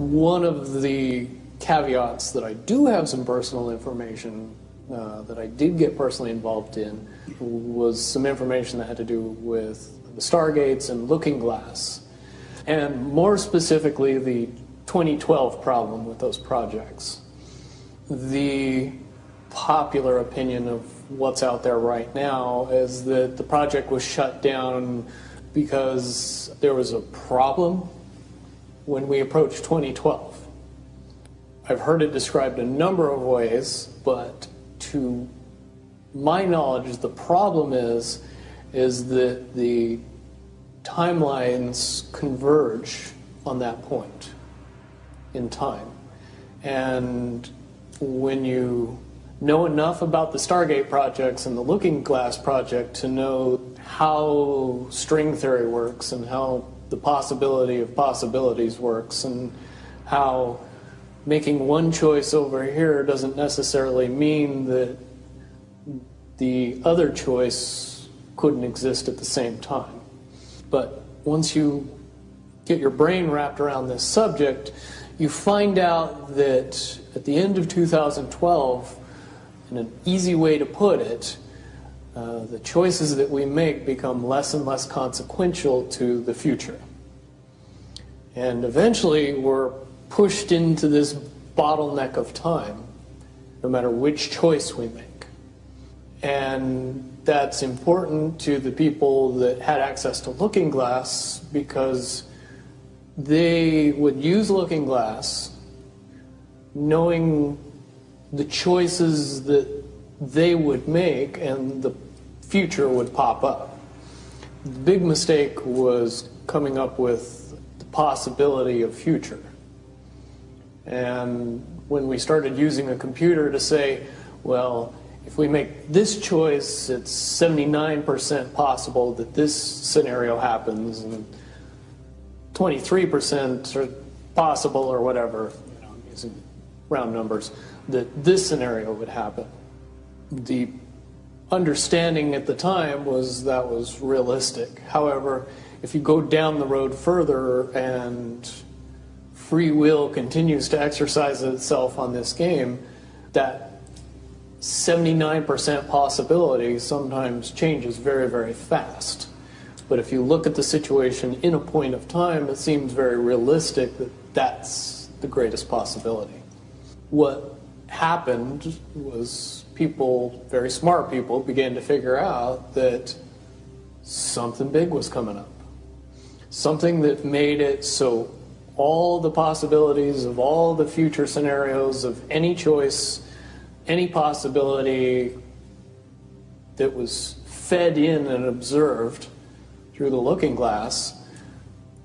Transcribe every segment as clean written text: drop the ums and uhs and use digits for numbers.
One of the caveats that I do have some personal information that I did get personally involved in was some information that had to do with the Stargates and Looking Glass, and more specifically the 2012 problem with those projects. The popular opinion of what's out there right now is that the project was shut down because there was a problem when we approached 2012. I've heard it described a number of ways, but to my knowledge, the problem is that the timelines converge on that point in time. And when you know enough about the Stargate projects and the Looking Glass project to know how string theory works and how the possibility of possibilities works and how making one choice over here doesn't necessarily mean that the other choice couldn't exist at the same time. But once you get your brain wrapped around this subject, you find out that at the end of 2012, in an easy way to put it, the choices that we make become less and less consequential to the future. And eventually we're pushed into this bottleneck of time, no matter which choice we make. And that's important to the people that had access to Looking Glass because they would use Looking Glass knowing the choices that they would make and the future would pop up. The big mistake was coming up with the possibility of future. And when we started using a computer to say, well, if we make this choice, it's 79% possible that this scenario happens, and 23% are possible, or whatever, I'm using round numbers, that this scenario would happen. The understanding at the time was that was realistic. However, if you go down the road further and free will continues to exercise itself on this game, that 79% possibility sometimes changes very, very fast. But if you look at the situation in a point of time, it seems very realistic that that's the greatest possibility. What happened was people, very smart people, began to figure out that something big was coming up. Something that made it so all the possibilities of all the future scenarios of any choice, any possibility that was fed in and observed through the Looking Glass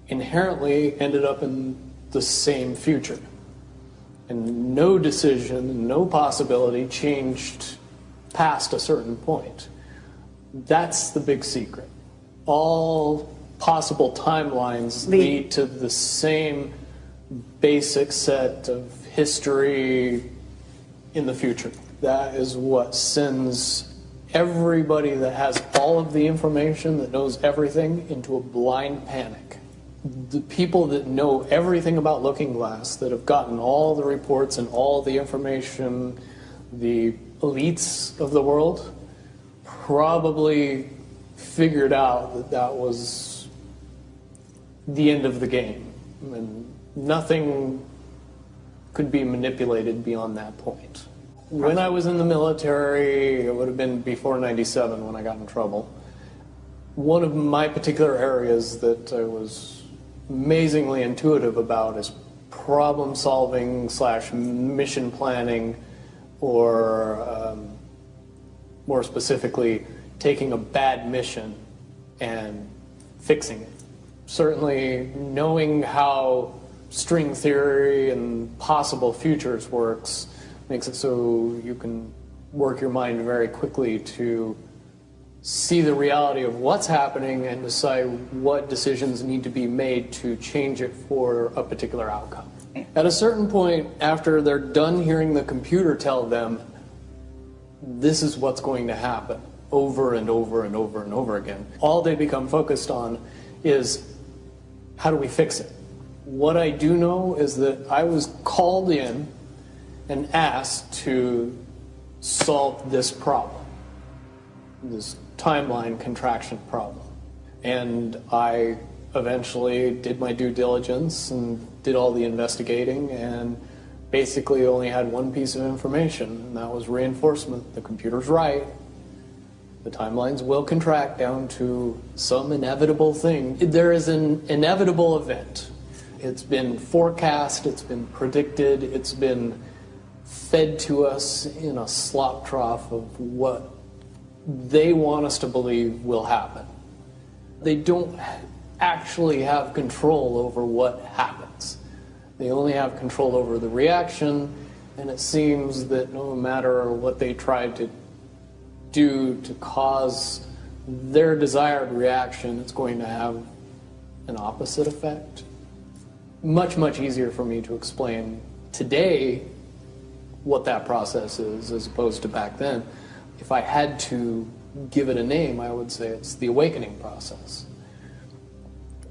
inherently ended up in the same future. And no decision, no possibility changed past a certain point. That's the big secret. All possible timelines lead to the same basic set of history in the future. That is what sends everybody that has all of the information, that knows everything, into a blind panic. The people that know everything about Looking Glass, that have gotten all the reports and all the information, the elites of the world, probably figured out that that was the end of the game, and nothing could be manipulated beyond that point. When I was in the military, it would have been before '97 when I got in trouble. One of my particular areas that I was amazingly intuitive about is problem solving / mission planning, or more specifically, taking a bad mission and fixing it. Certainly knowing how string theory and possible futures works makes it so you can work your mind very quickly to see the reality of what's happening and decide what decisions need to be made to change it for a particular outcome. At a certain point, after they're done hearing the computer tell them this is what's going to happen over and over and over and over again, all they become focused on is, how do we fix it? What I do know is that I was called in and asked to solve this problem, this timeline contraction problem. And I eventually did my due diligence and did all the investigating and basically only had one piece of information, and that was reinforcement. The computer's right. The timelines will contract down to some inevitable thing. There is an inevitable event. It's been forecast, it's been predicted, it's been fed to us in a slop trough of what they want us to believe will happen. They don't actually have control over what happens. They only have control over the reaction, and it seems that no matter what they try to do to cause their desired reaction, it's going to have an opposite effect. Much, much easier for me to explain today what that process is as opposed to back then. If I had to give it a name, I would say it's the awakening process.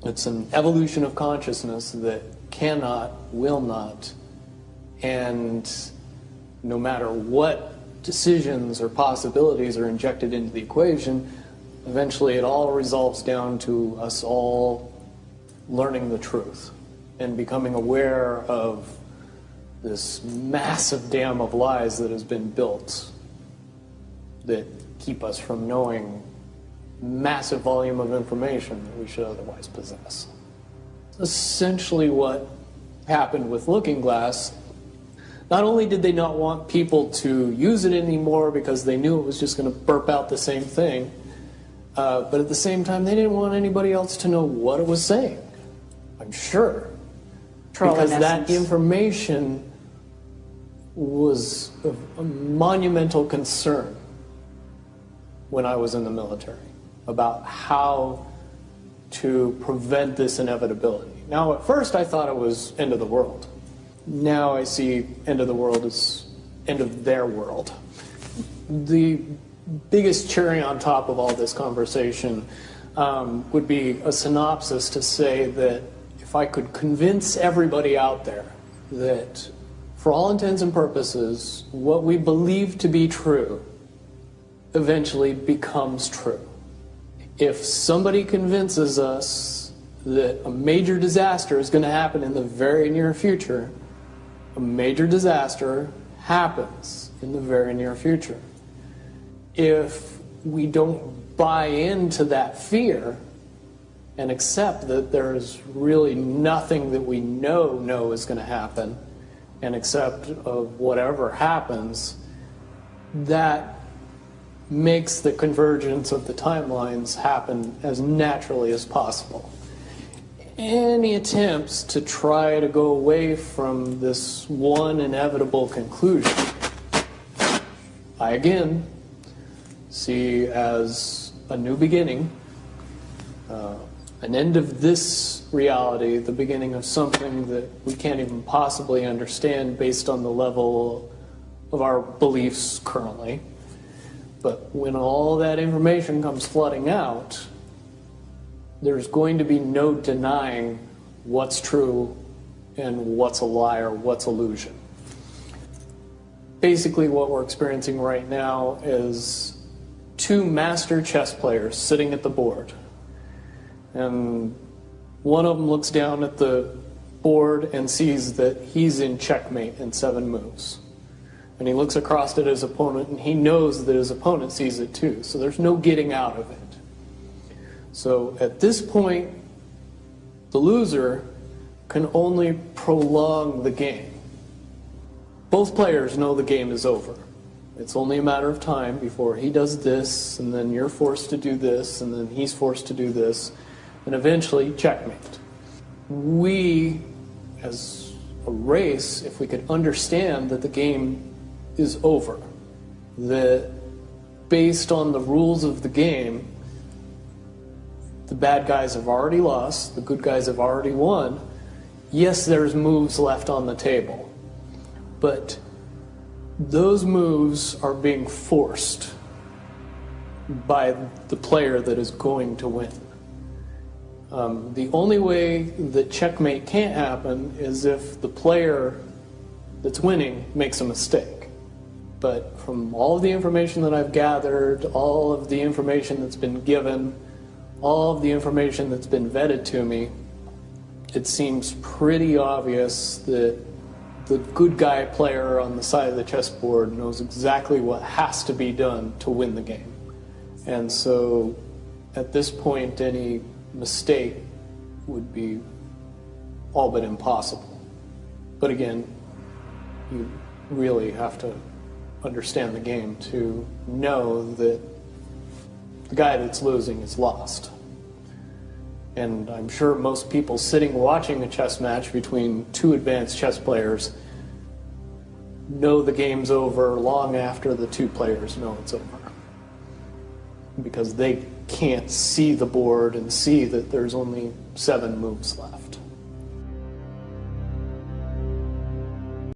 It's an evolution of consciousness that cannot, will not, and no matter what decisions or possibilities are injected into the equation, eventually it all resolves down to us all learning the truth and becoming aware of this massive dam of lies that has been built that keep us from knowing massive volume of information that we should otherwise possess. Essentially what happened with Looking Glass, not only did they not want people to use it anymore because they knew it was just going to burp out the same thing, but at the same time they didn't want anybody else to know what it was saying, I'm sure. Because that information was of a monumental concern when I was in the military about how to prevent this inevitability. Now, at first I thought it was end of the world. Now I see end of the world as end of their world. The biggest cherry on top of all this conversation would be a synopsis to say that if I could convince everybody out there that for all intents and purposes, what we believe to be true eventually becomes true. If somebody convinces us that a major disaster is going to happen in the very near future, a major disaster happens in the very near future. If we don't buy into that fear and accept that there's really nothing that we know is going to happen, and accept of whatever happens, that makes the convergence of the timelines happen as naturally as possible. Any attempts to try to go away from this one inevitable conclusion, I again see as a new beginning, an end of this reality, the beginning of something that we can't even possibly understand based on the level of our beliefs currently. But when all that information comes flooding out, there's going to be no denying what's true and what's a lie or what's illusion. Basically what we're experiencing right now is two master chess players sitting at the board. And one of them looks down at the board and sees that he's in checkmate in 7 moves. And he looks across at his opponent and he knows that his opponent sees it too. So there's no getting out of it. So at this point, the loser can only prolong the game. Both players know the game is over. It's only a matter of time before he does this, and then you're forced to do this, and then he's forced to do this, and eventually checkmate. We, as a race, if we could understand that the game is over, that based on the rules of the game, the bad guys have already lost, the good guys have already won. Yes, there's moves left on the table, but those moves are being forced by the player that is going to win. The only way that checkmate can't happen is if the player that's winning makes a mistake. But from all of the information that I've gathered, all of the information that's been given, all of the information that's been vetted to me, it seems pretty obvious that the good guy player on the side of the chessboard knows exactly what has to be done to win the game. And so at this point, any mistake would be all but impossible. But again, you really have to understand the game to know that the guy that's losing is lost. And I'm sure most people sitting watching a chess match between two advanced chess players know the game's over long after the two players know it's over. Because they can't see the board and see that there's only 7 moves left.